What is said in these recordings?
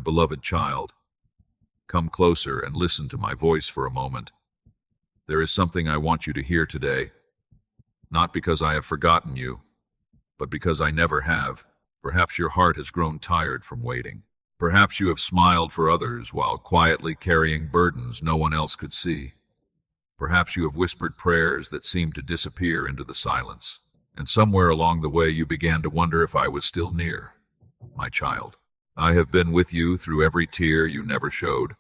beloved child, come closer and listen to my voice for a moment. There is something I want you to hear today, not because I have forgotten you, but because I never have. Perhaps your heart has grown tired from waiting. Perhaps you have smiled for others while quietly carrying burdens no one else could see. Perhaps you have whispered prayers that seemed to disappear into the silence. And somewhere along the way you began to wonder if I was still near. My child, I have been with you through every tear you never showed.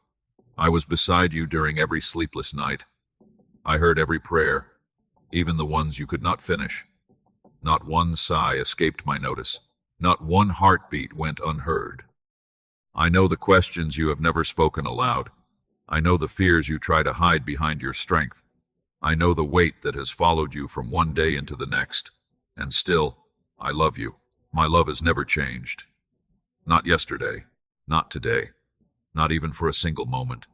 I was beside you during every sleepless night. I heard every prayer, even the ones you could not finish. Not one sigh escaped my notice. Not one heartbeat went unheard. I know the questions you have never spoken aloud. I know the fears you try to hide behind your strength. I know the weight that has followed you from one day into the next. And still, I love you. My love has never changed. Not yesterday, not today, not even for a single moment.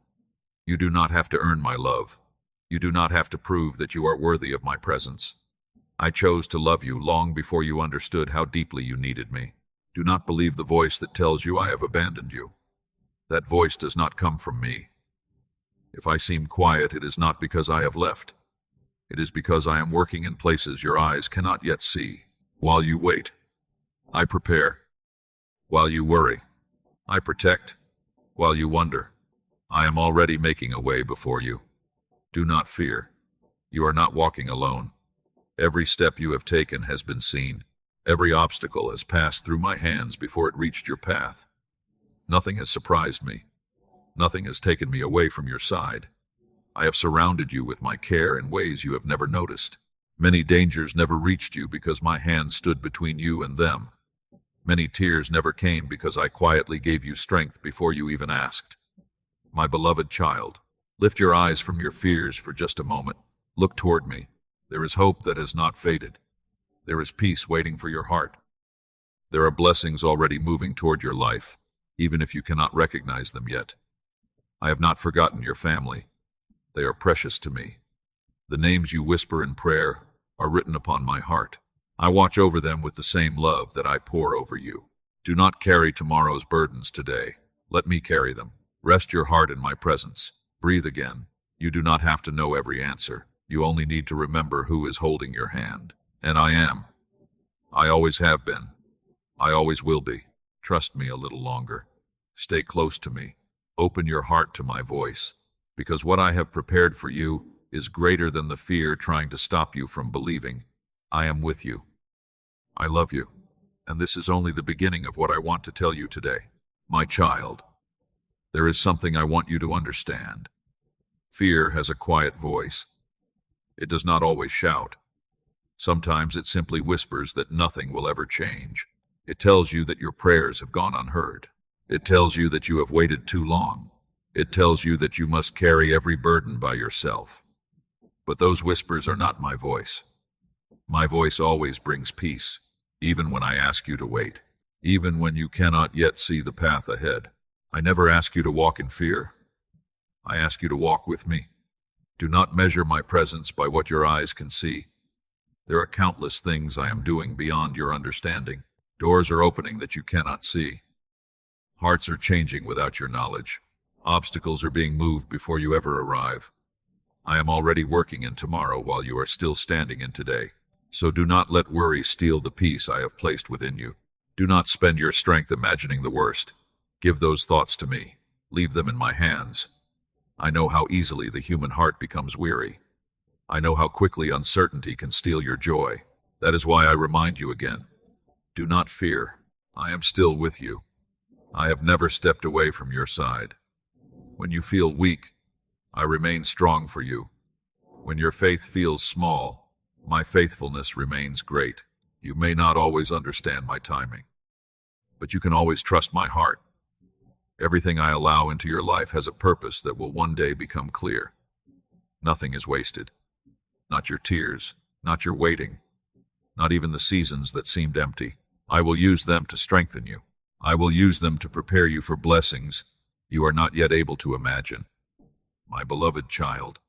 You do not have to earn my love. You do not have to prove that you are worthy of my presence. I chose to love you long before you understood how deeply you needed me. Do not believe the voice that tells you I have abandoned you. That voice does not come from me. If I seem quiet, it is not because I have left. It is because I am working in places your eyes cannot yet see. While you wait, I prepare. While you worry, I protect. While you wonder, I am already making a way before you. Do not fear. You are not walking alone. Every step you have taken has been seen. Every obstacle has passed through my hands before it reached your path. Nothing has surprised me. Nothing has taken me away from your side. I have surrounded you with my care in ways you have never noticed. Many dangers never reached you because my hand stood between you and them. Many tears never came because I quietly gave you strength before you even asked. My beloved child, lift your eyes from your fears for just a moment. Look toward me. There is hope that has not faded. There is peace waiting for your heart. There are blessings already moving toward your life, even if you cannot recognize them yet. I have not forgotten your family. They are precious to me. The names you whisper in prayer are written upon my heart. I watch over them with the same love that I pour over you. Do not carry tomorrow's burdens today. Let me carry them. Rest your heart in my presence. Breathe again. You do not have to know every answer. You only need to remember who is holding your hand. And I am. I always have been. I always will be. Trust me a little longer. Stay close to me. Open your heart to my voice. Because what I have prepared for you is greater than the fear trying to stop you from believing. I am with you. I love you. And this is only the beginning of what I want to tell you today. My child, there is something I want you to understand. Fear has a quiet voice. It does not always shout. Sometimes it simply whispers that nothing will ever change. It tells you that your prayers have gone unheard. It tells you that you have waited too long. It tells you that you must carry every burden by yourself. But those whispers are not my voice. My voice always brings peace, even when I ask you to wait, even when you cannot yet see the path ahead. I never ask you to walk in fear. I ask you to walk with me. Do not measure my presence by what your eyes can see. There are countless things I am doing beyond your understanding. Doors are opening that you cannot see. Hearts are changing without your knowledge. Obstacles are being moved before you ever arrive. I am already working in tomorrow while you are still standing in today. So do not let worry steal the peace I have placed within you. Do not spend your strength imagining the worst. Give those thoughts to me. Leave them in my hands. I know how easily the human heart becomes weary. I know how quickly uncertainty can steal your joy. That is why I remind you again. Do not fear. I am still with you. I have never stepped away from your side. When you feel weak, I remain strong for you. When your faith feels small, my faithfulness remains great. You may not always understand my timing, but you can always trust my heart. Everything I allow into your life has a purpose that will one day become clear. Nothing is wasted. Not your tears, not your waiting, not even the seasons that seemed empty. I will use them to strengthen you. I will use them to prepare you for blessings you are not yet able to imagine. My beloved child,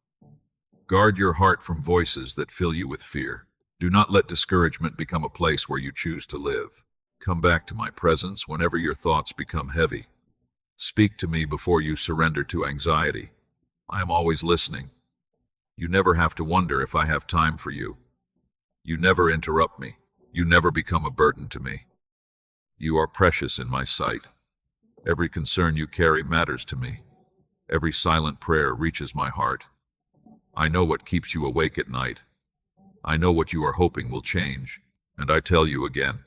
guard your heart from voices that fill you with fear. Do not let discouragement become a place where you choose to live. Come back to my presence whenever your thoughts become heavy. Speak to me before you surrender to anxiety. I am always listening. You never have to wonder if I have time for you. You never interrupt me. You never become a burden to me. You are precious in my sight. Every concern you carry matters to me. Every silent prayer reaches my heart. I know what keeps you awake at night. I know what you are hoping will change, and I tell you again,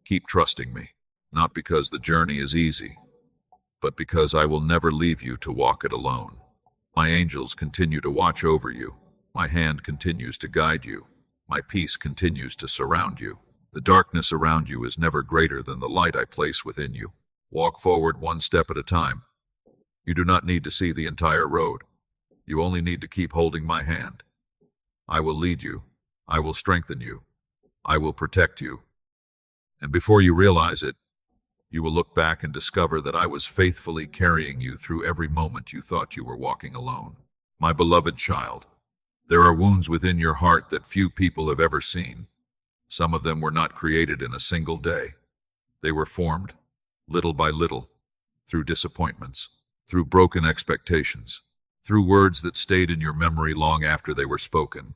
keep trusting me, not because the journey is easy, but because I will never leave you to walk it alone. My angels continue to watch over you. My hand continues to guide you. My peace continues to surround you. The darkness around you is never greater than the light I place within you. Walk forward one step at a time. You do not need to see the entire road. You only need to keep holding my hand. I will lead you. I will strengthen you. I will protect you. And before you realize it, you will look back and discover that I was faithfully carrying you through every moment you thought you were walking alone. My beloved child, there are wounds within your heart that few people have ever seen. Some of them were not created in a single day. They were formed, little by little, through disappointments, through broken expectations, through words that stayed in your memory long after they were spoken.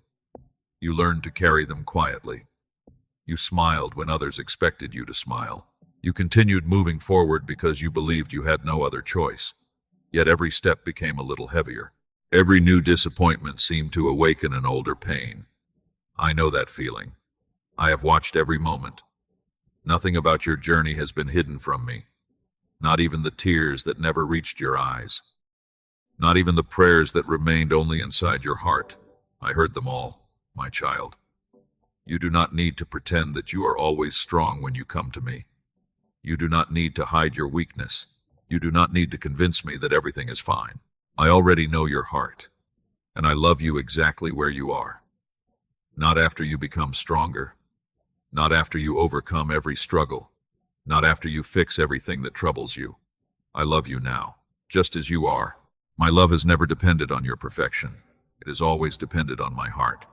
You learned to carry them quietly. You smiled when others expected you to smile. You continued moving forward because you believed you had no other choice. Yet every step became a little heavier. Every new disappointment seemed to awaken an older pain. I know that feeling. I have watched every moment. Nothing about your journey has been hidden from me. Not even the tears that never reached your eyes. Not even the prayers that remained only inside your heart. I heard them all, my child. You do not need to pretend that you are always strong when you come to me. You do not need to hide your weakness. You do not need to convince me that everything is fine. I already know your heart, and I love you exactly where you are. Not after you become stronger. Not after you overcome every struggle. Not after you fix everything that troubles you. I love you now, just as you are. My love has never depended on your perfection. It has always depended on my heart.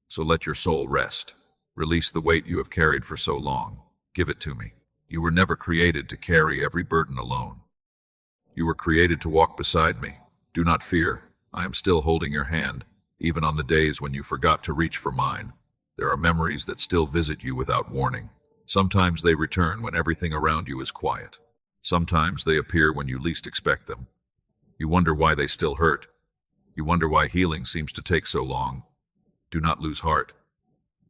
So let your soul rest. Release the weight you have carried for so long. Give it to me. You were never created to carry every burden alone. You were created to walk beside me. Do not fear. I am still holding your hand, even on the days when you forgot to reach for mine. There are memories that still visit you without warning. Sometimes they return when everything around you is quiet. Sometimes they appear when you least expect them. You wonder why they still hurt. You wonder why healing seems to take so long. Do not lose heart.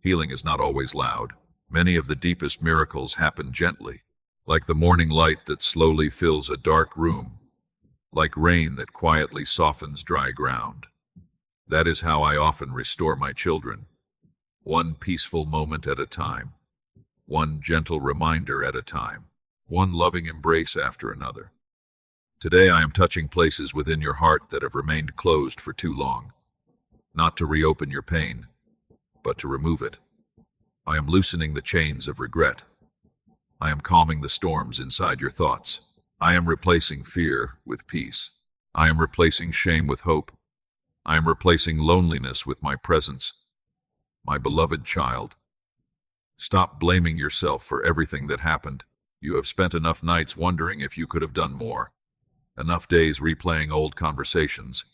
Healing is not always loud. Many of the deepest miracles happen gently, like the morning light that slowly fills a dark room, like rain that quietly softens dry ground. That is how I often restore my children, one peaceful moment at a time, one gentle reminder at a time, one loving embrace after another. Today I am touching places within your heart that have remained closed for too long, not to reopen your pain, but to remove it. I am loosening the chains of regret. I am calming the storms inside your thoughts. I am replacing fear with peace. I am replacing shame with hope. I am replacing loneliness with my presence. My beloved child, stop blaming yourself for everything that happened. You have spent enough nights wondering if you could have done more. Enough days replaying old conversations.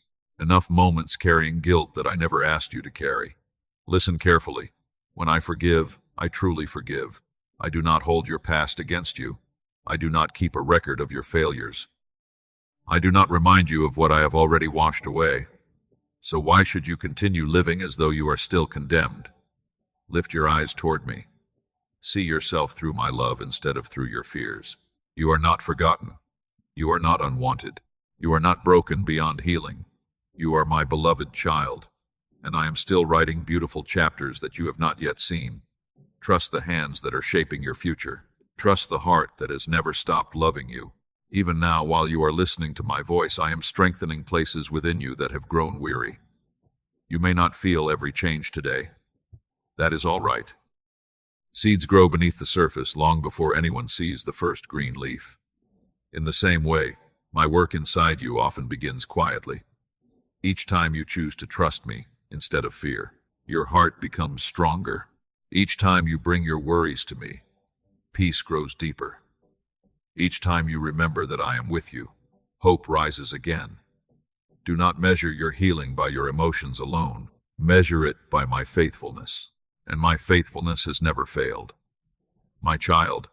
Enough moments carrying guilt that I never asked you to carry. Listen carefully. When I forgive, I truly forgive. I do not hold your past against you. I do not keep a record of your failures. I do not remind you of what I have already washed away. So why should you continue living as though you are still condemned? Lift your eyes toward me. See yourself through my love instead of through your fears. You are not forgotten. You are not unwanted. You are not broken beyond healing. You are my beloved child, and I am still writing beautiful chapters that you have not yet seen. Trust the hands that are shaping your future. Trust the heart that has never stopped loving you. Even now, while you are listening to my voice, I am strengthening places within you that have grown weary. You may not feel every change today. That is all right. Seeds grow beneath the surface long before anyone sees the first green leaf. In the same way, my work inside you often begins quietly. Each time you choose to trust me instead of fear, your heart becomes stronger. Each time you bring your worries to me, peace grows deeper. Each time you remember that I am with you, Hope rises again. Do not measure your healing by your emotions alone. Measure it by my faithfulness. And my faithfulness has never failed. My child,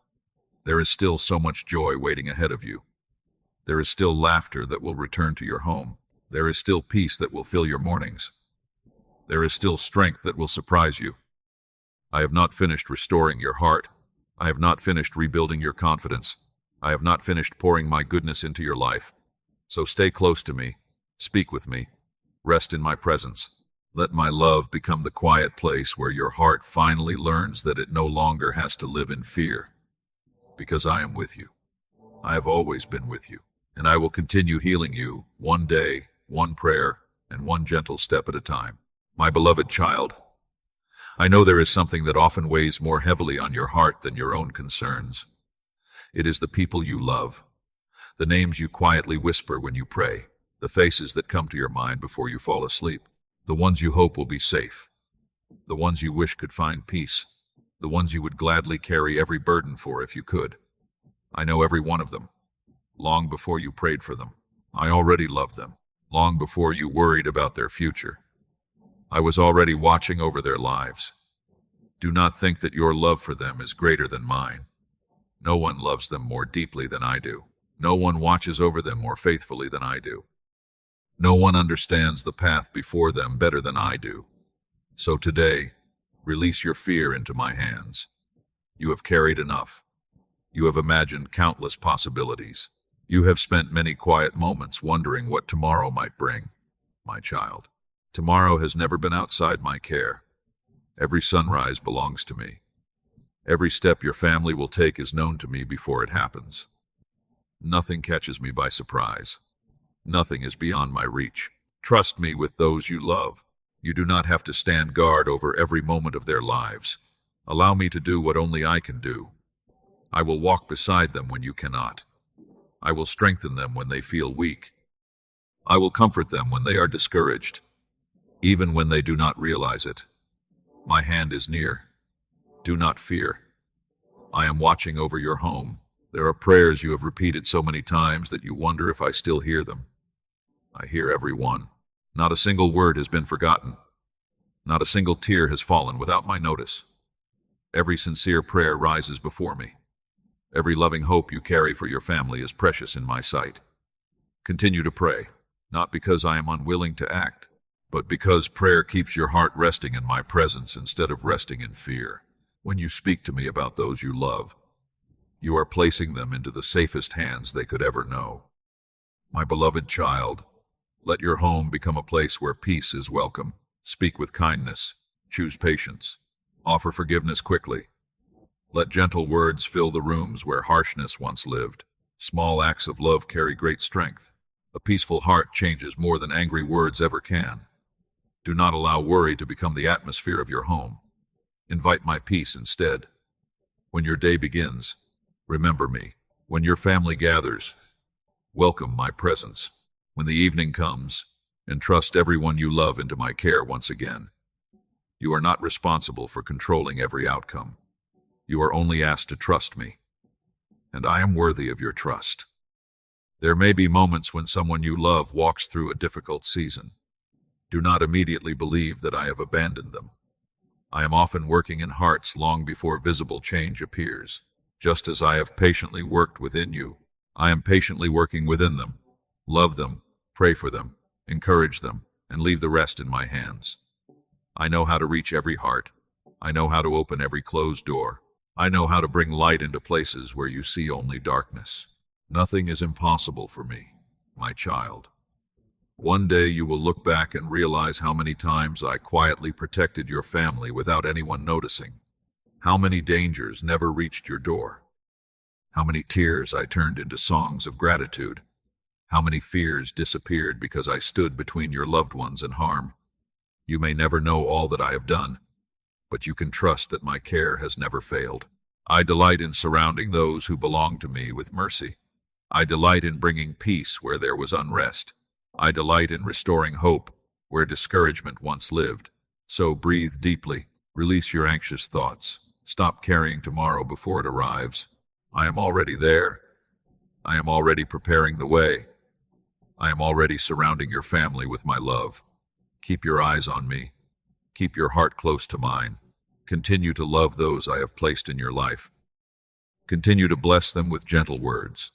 there is still so much joy waiting ahead of you. There is still laughter that will return to your home. There is still peace that will fill your mornings. There is still strength that will surprise you. I have not finished restoring your heart. I have not finished rebuilding your confidence. I have not finished pouring my goodness into your life. So stay close to me. Speak with me. Rest in my presence. Let my love become the quiet place where your heart finally learns that it no longer has to live in fear. Because I am with you. I have always been with you. And I will continue healing you, one day, one prayer, and one gentle step at a time. My beloved child, I know there is something that often weighs more heavily on your heart than your own concerns. It is the people you love, the names you quietly whisper when you pray, the faces that come to your mind before you fall asleep, the ones you hope will be safe, the ones you wish could find peace, the ones you would gladly carry every burden for if you could. I know every one of them. Long before you prayed for them, I already loved them. Long before you worried about their future, I was already watching over their lives. Do not think that your love for them is greater than mine. No one loves them more deeply than I do. No one watches over them more faithfully than I do. No one understands the path before them better than I do. So today, release your fear into my hands. You have carried enough. You have imagined countless possibilities. You have spent many quiet moments wondering what tomorrow might bring, my child. Tomorrow has never been outside my care. Every sunrise belongs to me. Every step your family will take is known to me before it happens. Nothing catches me by surprise. Nothing is beyond my reach. Trust me with those you love. You do not have to stand guard over every moment of their lives. Allow me to do what only I can do. I will walk beside them when you cannot. I will strengthen them when they feel weak. I will comfort them when they are discouraged, even when they do not realize it. My hand is near. Do not fear. I am watching over your home. There are prayers you have repeated so many times that you wonder if I still hear them. I hear every one. Not a single word has been forgotten. Not a single tear has fallen without my notice. Every sincere prayer rises before me. Every loving hope you carry for your family is precious in my sight. Continue to pray, not because I am unwilling to act, but because prayer keeps your heart resting in my presence instead of resting in fear. When you speak to me about those you love, you are placing them into the safest hands they could ever know. My beloved child, let your home become a place where peace is welcome. Speak with kindness. Choose patience. Offer forgiveness quickly. Let gentle words fill the rooms where harshness once lived. Small acts of love carry great strength. A peaceful heart changes more than angry words ever can. Do not allow worry to become the atmosphere of your home. Invite my peace instead. When your day begins, remember me. When your family gathers, welcome my presence. When the evening comes, entrust everyone you love into my care once again. You are not responsible for controlling every outcome. You are only asked to trust me, and I am worthy of your trust. There may be moments when someone you love walks through a difficult season. Do not immediately believe that I have abandoned them. I am often working in hearts long before visible change appears. Just as I have patiently worked within you, I am patiently working within them. Love them, pray for them, encourage them, and leave the rest in my hands. I know how to reach every heart. I know how to open every closed door. I know how to bring light into places where you see only darkness. Nothing is impossible for me, my child. One day you will look back and realize how many times I quietly protected your family without anyone noticing. How many dangers never reached your door. How many tears I turned into songs of gratitude. How many fears disappeared because I stood between your loved ones and harm. You may never know all that I have done, but you can trust that my care has never failed. I delight in surrounding those who belong to me with mercy. I delight in bringing peace where there was unrest. I delight in restoring hope where discouragement once lived. So breathe deeply, release your anxious thoughts. Stop carrying tomorrow before it arrives. I am already there. I am already preparing the way. I am already surrounding your family with my love. Keep your eyes on me. Keep your heart close to mine. Continue to love those I have placed in your life. Continue to bless them with gentle words.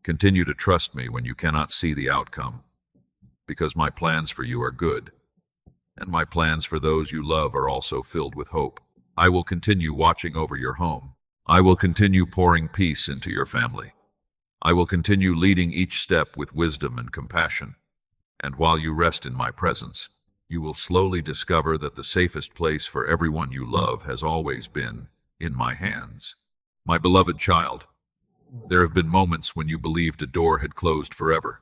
Continue to trust me when you cannot see the outcome, because my plans for you are good, and my plans for those you love are also filled with hope. I will continue watching over your home. I will continue pouring peace into your family. I will continue leading each step with wisdom and compassion. And while you rest in my presence, you will slowly discover that the safest place for everyone you love has always been in my hands. My beloved child, there have been moments when you believed a door had closed forever.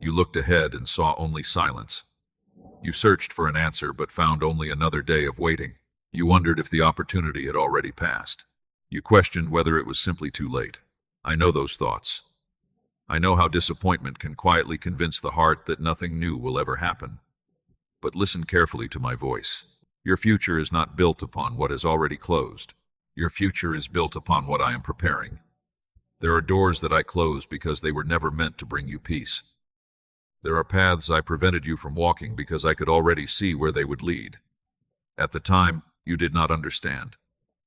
You looked ahead and saw only silence. You searched for an answer but found only another day of waiting. You wondered if the opportunity had already passed. You questioned whether it was simply too late. I know those thoughts. I know how disappointment can quietly convince the heart that nothing new will ever happen. But listen carefully to my voice. Your future is not built upon what has already closed. Your future is built upon what I am preparing. There are doors that I closed because they were never meant to bring you peace. There are paths I prevented you from walking because I could already see where they would lead. At the time, you did not understand.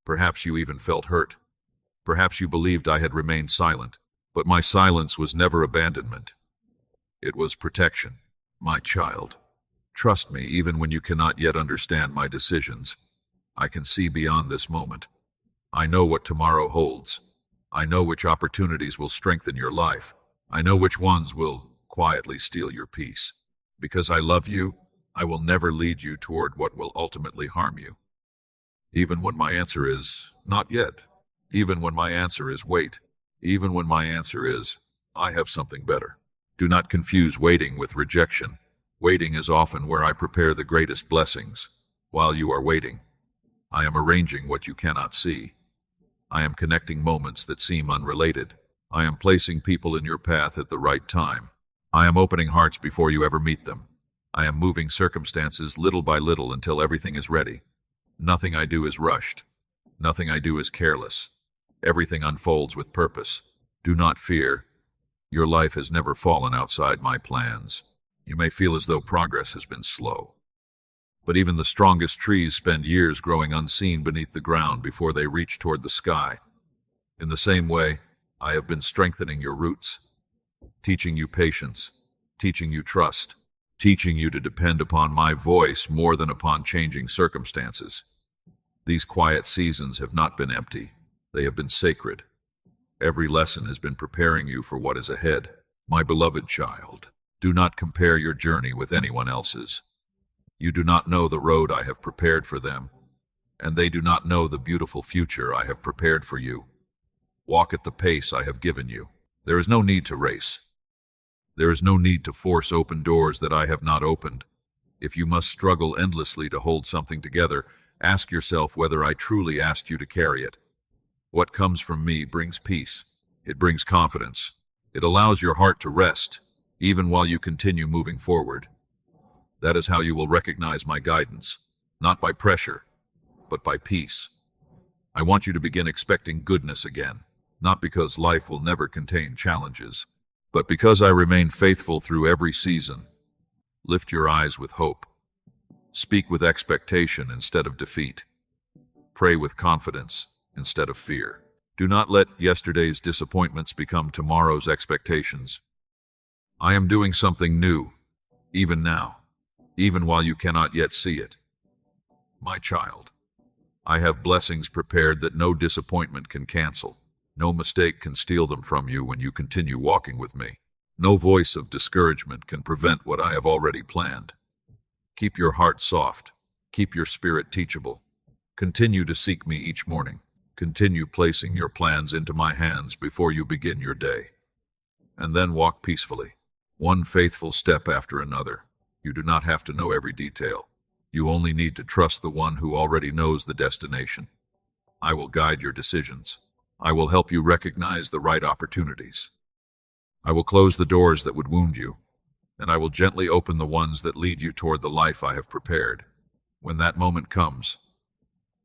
Perhaps you even felt hurt. Perhaps you believed I had remained silent. But my silence was never abandonment. It was protection. My child, trust me even when you cannot yet understand my decisions. I can see beyond this moment. I know what tomorrow holds. I know which opportunities will strengthen your life. I know which ones will quietly steal your peace. Because I love you, I will never lead you toward what will ultimately harm you. Even when my answer is, not yet. Even when my answer is, wait. Even when my answer is, I have something better. Do not confuse waiting with rejection. Waiting is often where I prepare the greatest blessings. While you are waiting, I am arranging what you cannot see. I am connecting moments that seem unrelated. I am placing people in your path at the right time. I am opening hearts before you ever meet them. I am moving circumstances little by little until everything is ready. Nothing I do is rushed. Nothing I do is careless. Everything unfolds with purpose. Do not fear. Your life has never fallen outside my plans. You may feel as though progress has been slow. But even the strongest trees spend years growing unseen beneath the ground before they reach toward the sky. In the same way, I have been strengthening your roots, teaching you patience, teaching you trust, teaching you to depend upon my voice more than upon changing circumstances. These quiet seasons have not been empty. They have been sacred. Every lesson has been preparing you for what is ahead. My beloved child, do not compare your journey with anyone else's. You do not know the road I have prepared for them, and they do not know the beautiful future I have prepared for you. Walk at the pace I have given you. There is no need to race. There is no need to force open doors that I have not opened. If you must struggle endlessly to hold something together, ask yourself whether I truly asked you to carry it. What comes from me brings peace. It brings confidence. It allows your heart to rest, even while you continue moving forward. That is how you will recognize my guidance, not by pressure, but by peace. I want you to begin expecting goodness again, not because life will never contain challenges, but because I remain faithful through every season. Lift your eyes with hope. Speak with expectation instead of defeat. Pray with confidence instead of fear. Do not let yesterday's disappointments become tomorrow's expectations. I am doing something new, even now, even while you cannot yet see it. My child, I have blessings prepared that no disappointment can cancel. No mistake can steal them from you when you continue walking with me. No voice of discouragement can prevent what I have already planned. Keep your heart soft. Keep your spirit teachable. Continue to seek me each morning. Continue placing your plans into my hands before you begin your day. And then walk peacefully, one faithful step after another. You do not have to know every detail. You only need to trust the one who already knows the destination. I will guide your decisions. I will help you recognize the right opportunities. I will close the doors that would wound you, and I will gently open the ones that lead you toward the life I have prepared. When that moment comes,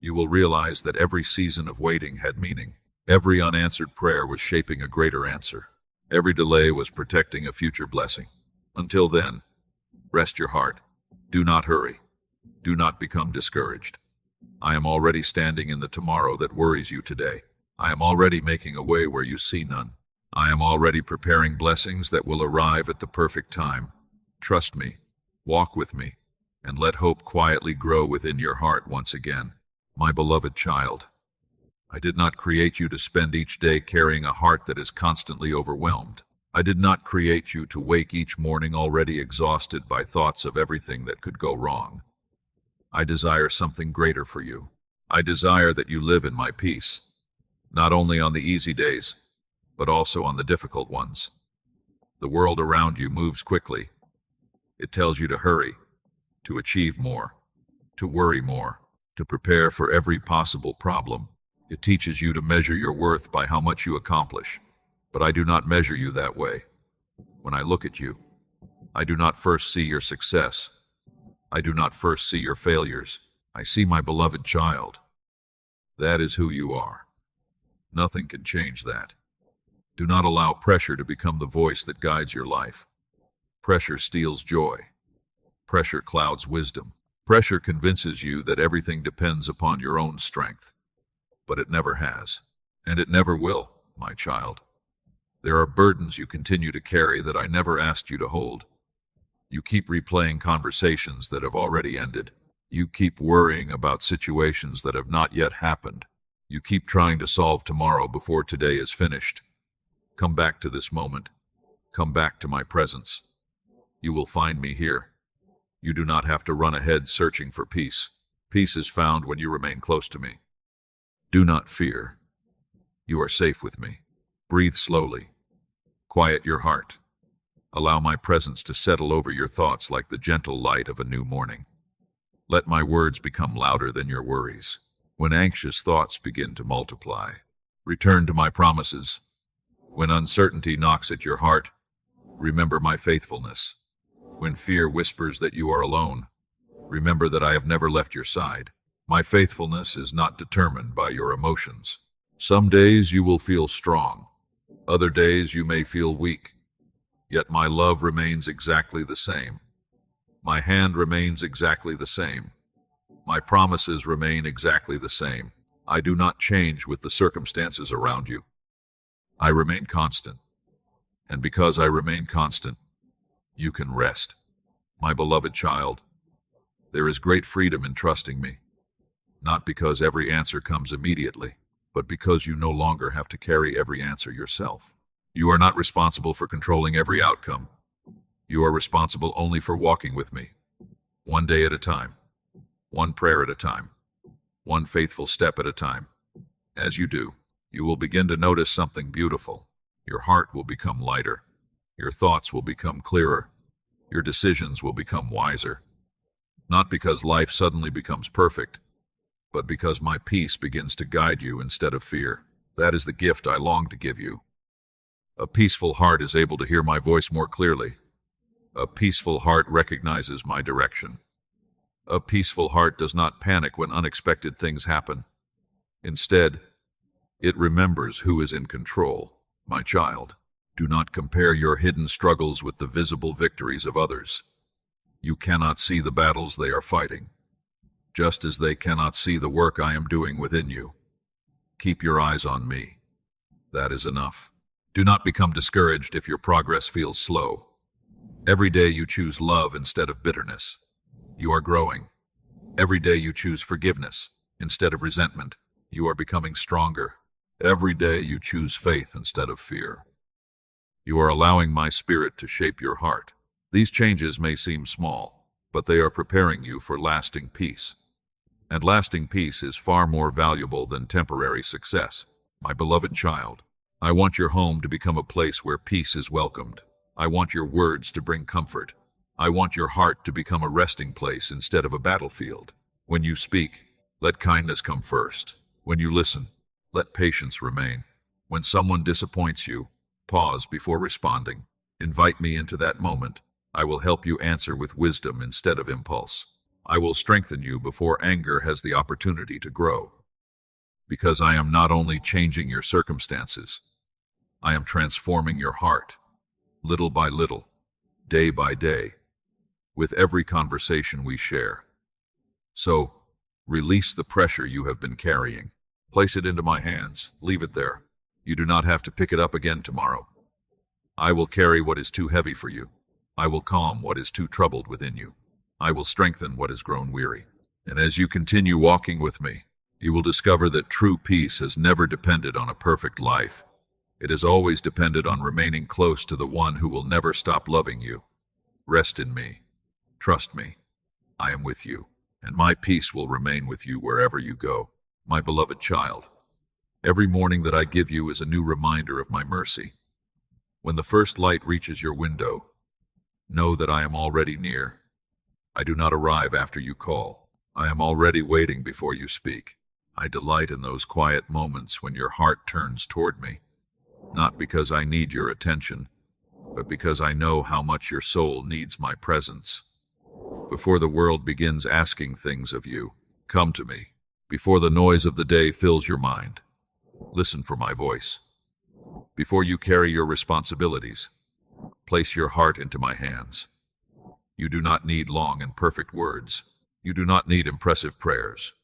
you will realize that every season of waiting had meaning. Every unanswered prayer was shaping a greater answer. Every delay was protecting a future blessing. Until then, rest your heart. Do not hurry. Do not become discouraged. I am already standing in the tomorrow that worries you today. I am already making a way where you see none. I am already preparing blessings that will arrive at the perfect time. Trust me, walk with me, and let hope quietly grow within your heart once again. My beloved child, I did not create you to spend each day carrying a heart that is constantly overwhelmed. I did not create you to wake each morning already exhausted by thoughts of everything that could go wrong. I desire something greater for you. I desire that you live in my peace, not only on the easy days, but also on the difficult ones. The world around you moves quickly. It tells you to hurry, to achieve more, to worry more, to prepare for every possible problem. It teaches you to measure your worth by how much you accomplish. But I do not measure you that way. When I look at you, I do not first see your success. I do not first see your failures. I see my beloved child. That is who you are. Nothing can change that. Do not allow pressure to become the voice that guides your life. Pressure steals joy. Pressure clouds wisdom. Pressure convinces you that everything depends upon your own strength. But it never has. And it never will, my child. There are burdens you continue to carry that I never asked you to hold. You keep replaying conversations that have already ended. You keep worrying about situations that have not yet happened. You keep trying to solve tomorrow before today is finished. Come back to this moment. Come back to my presence. You will find me here. You do not have to run ahead searching for peace. Peace is found when you remain close to me. Do not fear. You are safe with me. Breathe slowly. Quiet your heart. Allow my presence to settle over your thoughts like the gentle light of a new morning. Let my words become louder than your worries. When anxious thoughts begin to multiply, return to my promises. When uncertainty knocks at your heart, remember my faithfulness. When fear whispers that you are alone, remember that I have never left your side. My faithfulness is not determined by your emotions. Some days you will feel strong. Other days you may feel weak. Yet my love remains exactly the same. My hand remains exactly the same. My promises remain exactly the same. I do not change with the circumstances around you. I remain constant. And because I remain constant, you can rest. My beloved child, there is great freedom in trusting me. Not because every answer comes immediately, but because you no longer have to carry every answer yourself. You are not responsible for controlling every outcome. You are responsible only for walking with me, one day at a time, one prayer at a time, one faithful step at a time. As you do, you will begin to notice something beautiful. Your heart will become lighter. Your thoughts will become clearer. Your decisions will become wiser. Not because life suddenly becomes perfect, but because my peace begins to guide you instead of fear. That is the gift I long to give you. A peaceful heart is able to hear my voice more clearly. A peaceful heart recognizes my direction. A peaceful heart does not panic when unexpected things happen. Instead, it remembers who is in control. My child, do not compare your hidden struggles with the visible victories of others. You cannot see the battles they are fighting, just as they cannot see the work I am doing within you. Keep your eyes on me. That is enough. Do not become discouraged if your progress feels slow. Every day you choose love instead of bitterness. You are growing. Every day you choose forgiveness instead of resentment. You are becoming stronger. Every day you choose faith instead of fear. You are allowing my spirit to shape your heart. These changes may seem small, but they are preparing you for lasting peace. And lasting peace is far more valuable than temporary success. My beloved child, I want your home to become a place where peace is welcomed. I want your words to bring comfort. I want your heart to become a resting place instead of a battlefield. When you speak, let kindness come first. When you listen, let patience remain. When someone disappoints you, pause before responding. Invite me into that moment. I will help you answer with wisdom instead of impulse. I will strengthen you before anger has the opportunity to grow. Because I am not only changing your circumstances, I am transforming your heart, little by little, day by day, with every conversation we share. So, release the pressure you have been carrying. Place it into my hands. Leave it there. You do not have to pick it up again tomorrow. I will carry what is too heavy for you. I will calm what is too troubled within you. I will strengthen what has grown weary. And as you continue walking with me, you will discover that true peace has never depended on a perfect life. It has always depended on remaining close to the one who will never stop loving you. Rest in me. Trust me. I am with you, and my peace will remain with you wherever you go, my beloved child. Every morning that I give you is a new reminder of my mercy. When the first light reaches your window, know that I am already near. I do not arrive after you call. I am already waiting before you speak. I delight in those quiet moments when your heart turns toward me, not because I need your attention, but because I know how much your soul needs my presence. Before the world begins asking things of you, come to me. Before the noise of the day fills your mind, listen for my voice. Before you carry your responsibilities, place your heart into my hands. You do not need long and perfect words. You do not need impressive prayers.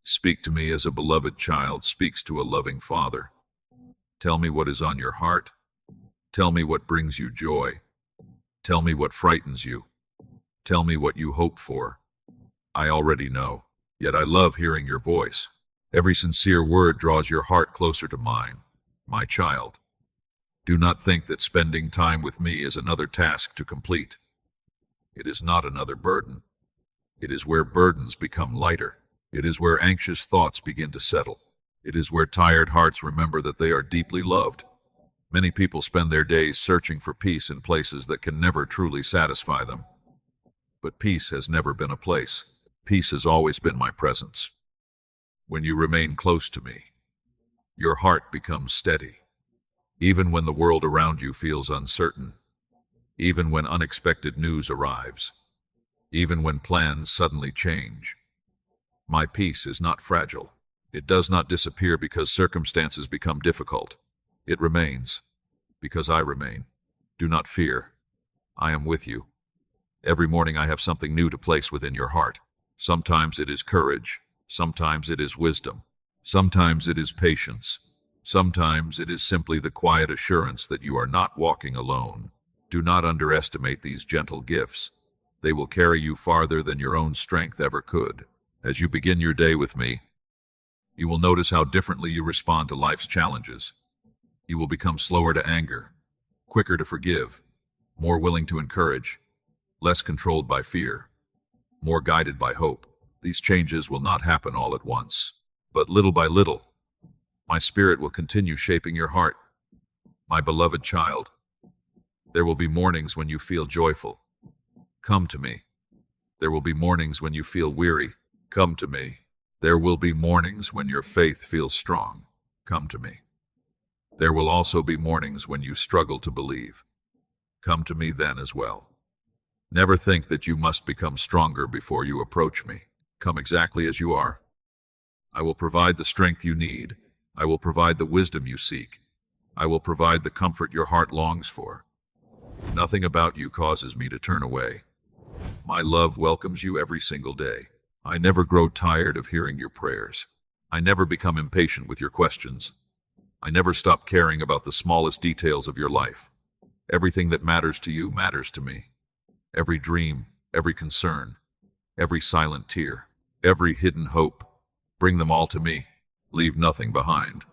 Speak to me as a beloved child speaks to a loving father. Tell me what is on your heart. Tell me what brings you joy. Tell me what frightens you. Tell me what you hope for. I already know, yet I love hearing your voice. Every sincere word draws your heart closer to mine, my child. Do not think that spending time with me is another task to complete. It is not another burden. It is where burdens become lighter. It is where anxious thoughts begin to settle. It is where tired hearts remember that they are deeply loved. Many people spend their days searching for peace in places that can never truly satisfy them. But peace has never been a place. Peace has always been my presence. When you remain close to me, your heart becomes steady. Even when the world around you feels uncertain, even when unexpected news arrives, even when plans suddenly change, my peace is not fragile. It does not disappear because circumstances become difficult. It remains because I remain. Do not fear. I am with you. Every morning I have something new to place within your heart. Sometimes it is courage. Sometimes it is wisdom. Sometimes it is patience. Sometimes it is simply the quiet assurance that you are not walking alone. Do not underestimate these gentle gifts. They will carry you farther than your own strength ever could. As you begin your day with me, you will notice how differently you respond to life's challenges. You will become slower to anger, quicker to forgive, more willing to encourage, less controlled by fear, more guided by hope. These changes will not happen all at once, but little by little, my spirit will continue shaping your heart. My beloved child, there will be mornings when you feel joyful. Come to me. There will be mornings when you feel weary. Come to me. There will be mornings when your faith feels strong. Come to me. There will also be mornings when you struggle to believe. Come to me then as well. Never think that you must become stronger before you approach me. Come exactly as you are. I will provide the strength you need. I will provide the wisdom you seek. I will provide the comfort your heart longs for. Nothing about you causes me to turn away. My love welcomes you every single day. I never grow tired of hearing your prayers. I never become impatient with your questions. I never stop caring about the smallest details of your life. Everything that matters to you matters to me. Every dream, every concern, every silent tear, every hidden hope. Bring them all to me. Leave nothing behind.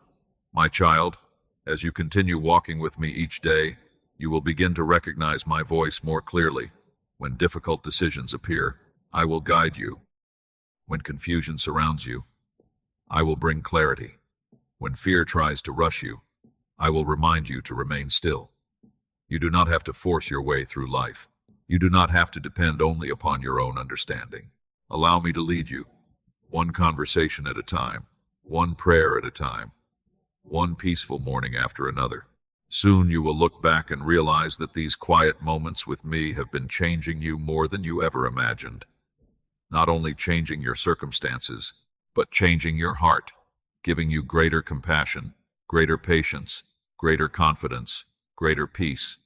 My child, as you continue walking with me each day, you will begin to recognize my voice more clearly. When difficult decisions appear, I will guide you. When confusion surrounds you, I will bring clarity. When fear tries to rush you, I will remind you to remain still. You do not have to force your way through life. You do not have to depend only upon your own understanding. Allow me to lead you, one conversation at a time, one prayer at a time, one peaceful morning after another. Soon you will look back and realize that these quiet moments with me have been changing you more than you ever imagined. Not only changing your circumstances, but changing your heart, giving you greater compassion, greater patience, greater confidence, greater peace.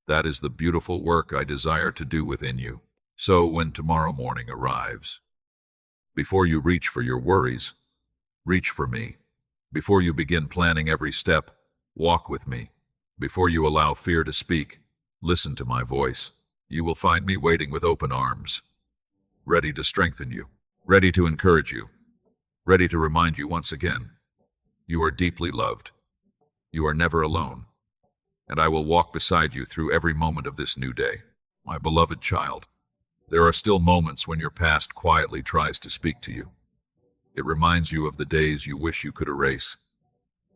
That is the beautiful work I desire to do within you. So when tomorrow morning arrives, before you reach for your worries, reach for me. Before you begin planning every step, walk with me. Before you allow fear to speak, listen to my voice. You will find me waiting with open arms, ready to strengthen you, ready to encourage you, ready to remind you once again, you are deeply loved. You are never alone, and I will walk beside you through every moment of this new day. My beloved child, there are still moments when your past quietly tries to speak to you. It reminds you of the days you wish you could erase.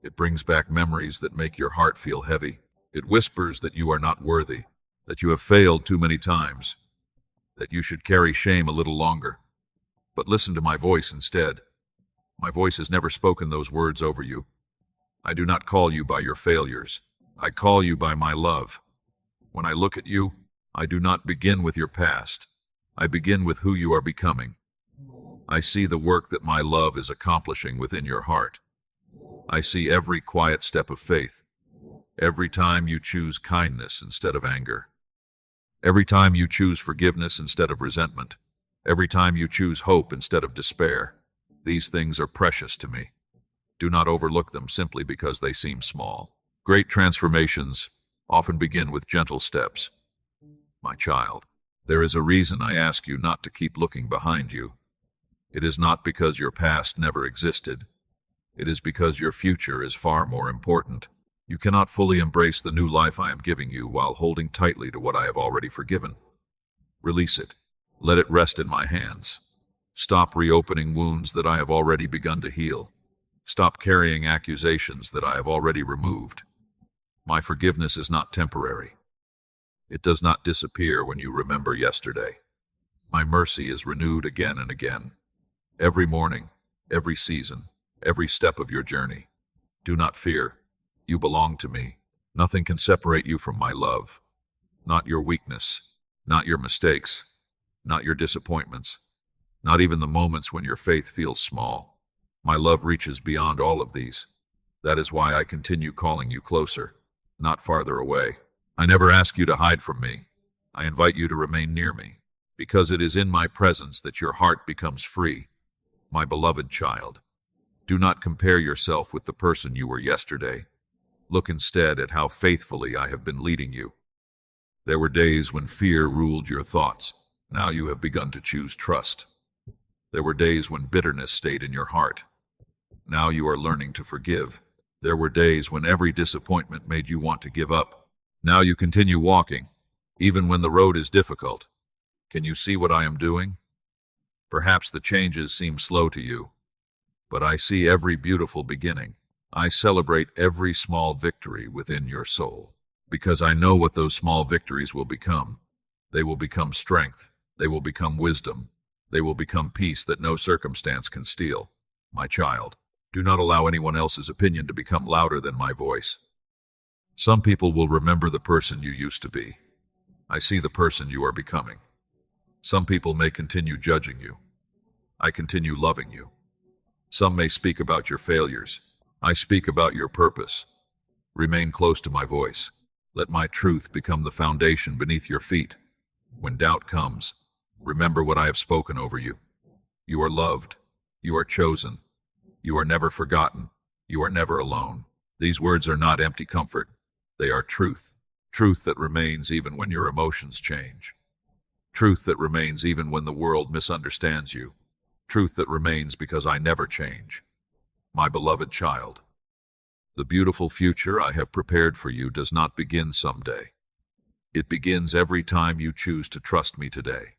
It brings back memories that make your heart feel heavy. It whispers that you are not worthy, that you have failed too many times, that you should carry shame a little longer. But listen to my voice instead. My voice has never spoken those words over you. I do not call you by your failures. I call you by my love. When I look at you, I do not begin with your past. I begin with who you are becoming. I see the work that my love is accomplishing within your heart. I see every quiet step of faith, every time you choose kindness instead of anger, every time you choose forgiveness instead of resentment, every time you choose hope instead of despair. These things are precious to me. Do not overlook them simply because they seem small. Great transformations often begin with gentle steps. My child, there is a reason I ask you not to keep looking behind you. It is not because your past never existed. It is because your future is far more important. You cannot fully embrace the new life I am giving you while holding tightly to what I have already forgiven. Release it. Let it rest in my hands. Stop reopening wounds that I have already begun to heal. Stop carrying accusations that I have already removed. My forgiveness is not temporary. It does not disappear when you remember yesterday. My mercy is renewed again and again. Every morning, every season, every step of your journey. Do not fear. You belong to me. Nothing can separate you from my love. Not your weakness, not your mistakes, not your disappointments, not even the moments when your faith feels small. My love reaches beyond all of these. That is why I continue calling you closer, not farther away. I never ask you to hide from me. I invite you to remain near me, because it is in my presence that your heart becomes free. My beloved child, do not compare yourself with the person you were yesterday. Look instead at how faithfully I have been leading you. There were days when fear ruled your thoughts. Now you have begun to choose trust. There were days when bitterness stayed in your heart. Now you are learning to forgive. There were days when every disappointment made you want to give up. Now you continue walking, even when the road is difficult. Can you see what I am doing? Perhaps the changes seem slow to you, but I see every beautiful beginning. I celebrate every small victory within your soul, because I know what those small victories will become. They will become strength. They will become wisdom. They will become peace that no circumstance can steal. My child, do not allow anyone else's opinion to become louder than my voice. Some people will remember the person you used to be. I see the person you are becoming. Some people may continue judging you. I continue loving you. Some may speak about your failures. I speak about your purpose. Remain close to my voice. Let my truth become the foundation beneath your feet. When doubt comes, remember what I have spoken over you. You are loved. You are chosen. You are never forgotten. You are never alone. These words are not empty comfort. They are truth. Truth that remains even when your emotions change. Truth that remains even when the world misunderstands you. Truth that remains because I never change. My beloved child, the beautiful future I have prepared for you does not begin someday. It begins every time you choose to trust me today.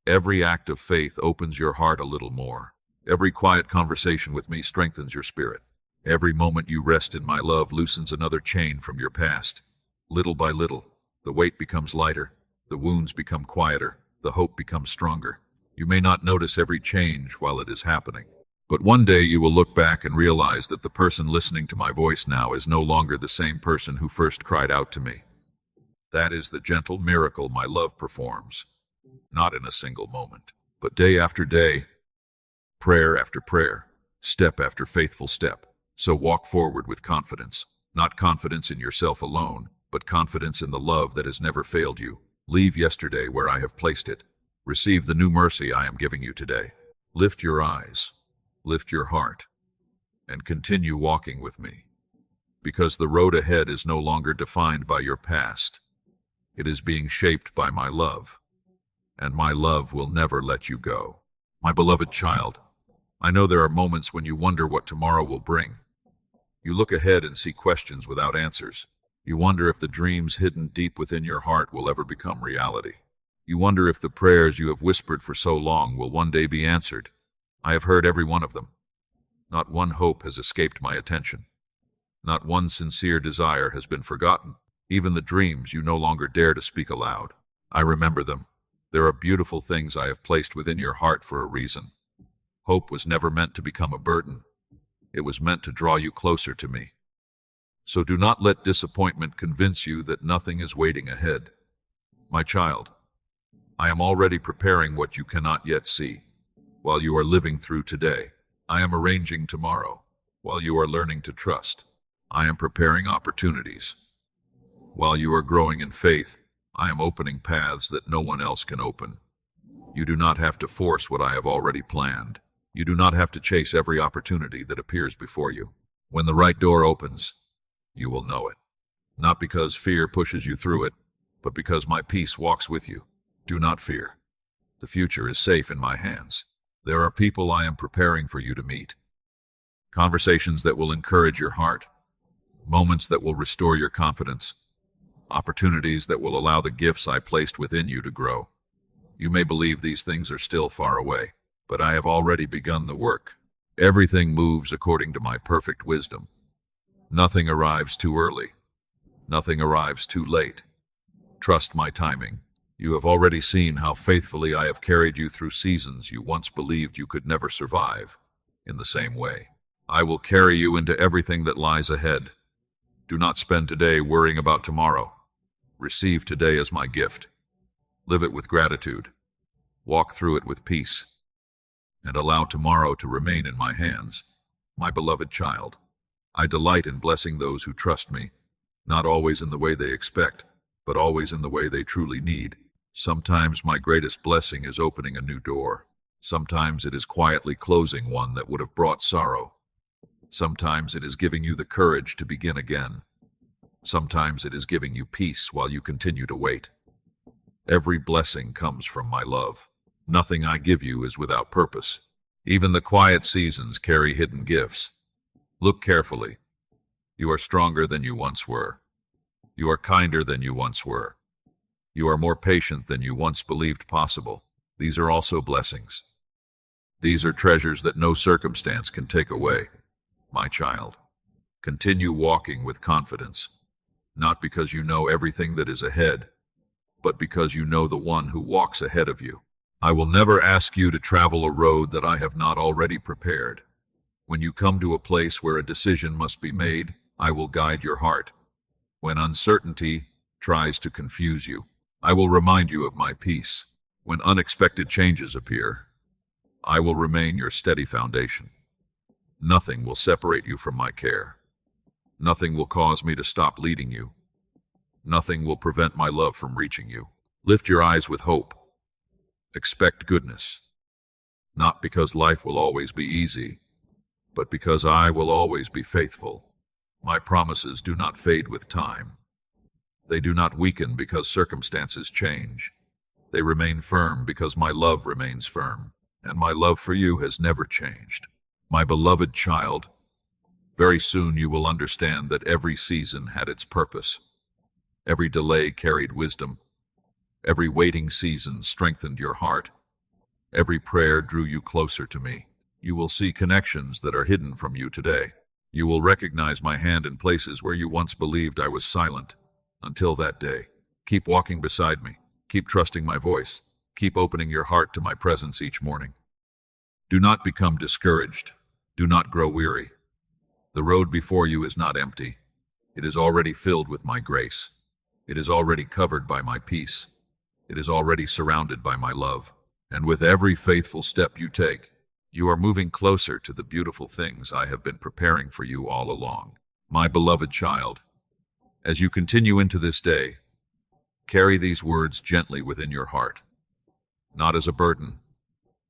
Every act of faith opens your heart a little more. Every quiet conversation with me strengthens your spirit. Every moment you rest in my love loosens another chain from your past. Little by little, the weight becomes lighter, the wounds become quieter, the hope becomes stronger. You may not notice every change while it is happening, but one day you will look back and realize that the person listening to my voice now is no longer the same person who first cried out to me. That is the gentle miracle my love performs, not in a single moment, but day after day, prayer after prayer, step after faithful step. So walk forward with confidence. Not confidence in yourself alone, but confidence in the love that has never failed you. Leave yesterday where I have placed it. Receive the new mercy I am giving you today. Lift your eyes, lift your heart, and continue walking with me. Because the road ahead is no longer defined by your past. It is being shaped by my love, and my love will never let you go. My beloved child, I know there are moments when you wonder what tomorrow will bring. You look ahead and see questions without answers. You wonder if the dreams hidden deep within your heart will ever become reality. You wonder if the prayers you have whispered for so long will one day be answered. I have heard every one of them. Not one hope has escaped my attention. Not one sincere desire has been forgotten. Even the dreams you no longer dare to speak aloud. I remember them. There are beautiful things I have placed within your heart for a reason. Hope was never meant to become a burden. It was meant to draw you closer to me. So do not let disappointment convince you that nothing is waiting ahead. My child, I am already preparing what you cannot yet see. While you are living through today, I am arranging tomorrow. While you are learning to trust, I am preparing opportunities. While you are growing in faith, I am opening paths that no one else can open. You do not have to force what I have already planned. You do not have to chase every opportunity that appears before you. When the right door opens, you will know it. Not because fear pushes you through it, but because my peace walks with you. Do not fear. The future is safe in my hands. There are people I am preparing for you to meet. Conversations that will encourage your heart. Moments that will restore your confidence. Opportunities that will allow the gifts I placed within you to grow. You may believe these things are still far away, but I have already begun the work. Everything moves according to my perfect wisdom. Nothing arrives too early. Nothing arrives too late. Trust my timing. You have already seen how faithfully I have carried you through seasons you once believed you could never survive. In the same way, I will carry you into everything that lies ahead. Do not spend today worrying about tomorrow. Receive today as my gift. Live it with gratitude. Walk through it with peace. And allow tomorrow to remain in my hands. My beloved child, I delight in blessing those who trust me, not always in the way they expect, but always in the way they truly need. Sometimes my greatest blessing is opening a new door. Sometimes it is quietly closing one that would have brought sorrow. Sometimes it is giving you the courage to begin again. Sometimes it is giving you peace while you continue to wait. Every blessing comes from my love. Nothing I give you is without purpose. Even the quiet seasons carry hidden gifts. Look carefully. You are stronger than you once were. You are kinder than you once were. You are more patient than you once believed possible. These are also blessings. These are treasures that no circumstance can take away. My child, continue walking with confidence, not because you know everything that is ahead, but because you know the one who walks ahead of you. I will never ask you to travel a road that I have not already prepared. When you come to a place where a decision must be made, I will guide your heart. When uncertainty tries to confuse you, I will remind you of my peace. When unexpected changes appear, I will remain your steady foundation. Nothing will separate you from my care. Nothing will cause me to stop leading you. Nothing will prevent my love from reaching you. Lift your eyes with hope. Expect goodness. Not because life will always be easy, but because I will always be faithful. My promises do not fade with time. They do not weaken because circumstances change. They remain firm because my love remains firm, and my love for you has never changed. My beloved child, very soon you will understand that every season had its purpose. Every delay carried wisdom. Every waiting season strengthened your heart. Every prayer drew you closer to me. You will see connections that are hidden from you today. You will recognize my hand in places where you once believed I was silent. Until that day, keep walking beside me. Keep trusting my voice. Keep opening your heart to my presence each morning. Do not become discouraged. Do not grow weary. The road before you is not empty. It is already filled with my grace. It is already covered by my peace. It is already surrounded by my love. And with every faithful step you take, you are moving closer to the beautiful things I have been preparing for you all along. My beloved child, as you continue into this day, carry these words gently within your heart, not as a burden,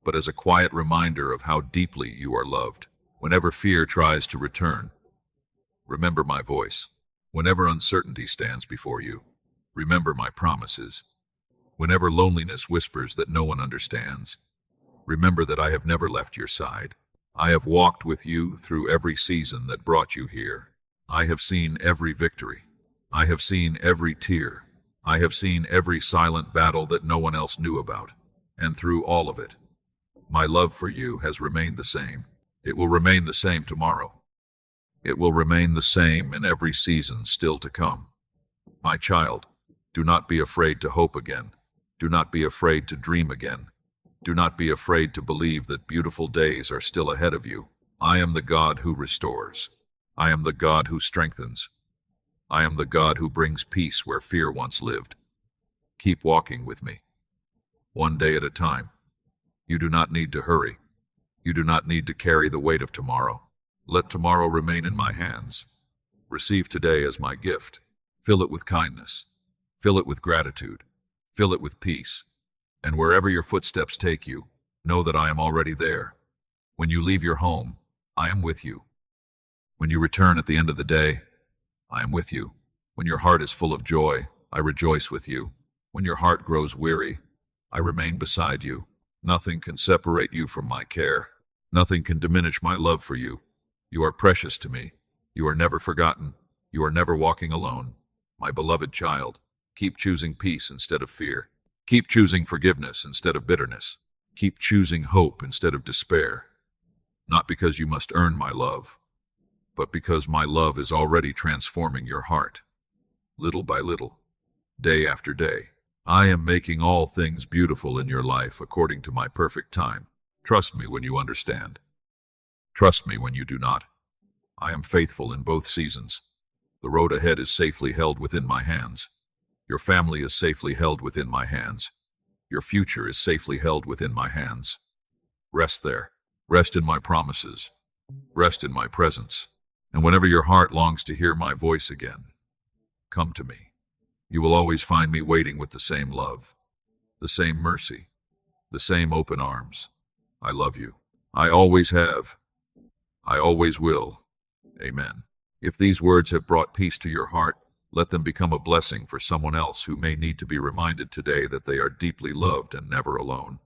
but as a quiet reminder of how deeply you are loved. Whenever fear tries to return, remember my voice. Whenever uncertainty stands before you, remember my promises. Whenever loneliness whispers that no one understands, remember that I have never left your side. I have walked with you through every season that brought you here. I have seen every victory. I have seen every tear. I have seen every silent battle that no one else knew about. And through all of it, my love for you has remained the same. It will remain the same tomorrow. It will remain the same in every season still to come. My child, do not be afraid to hope again. Do not be afraid to dream again. Do not be afraid to believe that beautiful days are still ahead of you. I am the God who restores. I am the God who strengthens. I am the God who brings peace where fear once lived. Keep walking with me, one day at a time. You do not need to hurry. You do not need to carry the weight of tomorrow. Let tomorrow remain in my hands. Receive today as my gift. Fill it with kindness. Fill it with gratitude. Fill it with peace. And wherever your footsteps take you, know that I am already there. When you leave your home, I am with you. When you return at the end of the day, I am with you. When your heart is full of joy, I rejoice with you. When your heart grows weary, I remain beside you. Nothing can separate you from my care. Nothing can diminish my love for you. You are precious to me. You are never forgotten. You are never walking alone. My beloved child, keep choosing peace instead of fear. Keep choosing forgiveness instead of bitterness. Keep choosing hope instead of despair. Not because you must earn my love, but because my love is already transforming your heart. Little by little, day after day, I am making all things beautiful in your life according to my perfect time. Trust me when you understand. Trust me when you do not. I am faithful in both seasons. The road ahead is safely held within my hands. Your family is safely held within my hands. Your future is safely held within my hands. Rest there. Rest in my promises. Rest in my presence. And whenever your heart longs to hear my voice again, come to me. You will always find me waiting with the same love, the same mercy, the same open arms. I love you. I always have. I always will. Amen. If these words have brought peace to your heart, let them become a blessing for someone else who may need to be reminded today that they are deeply loved and never alone.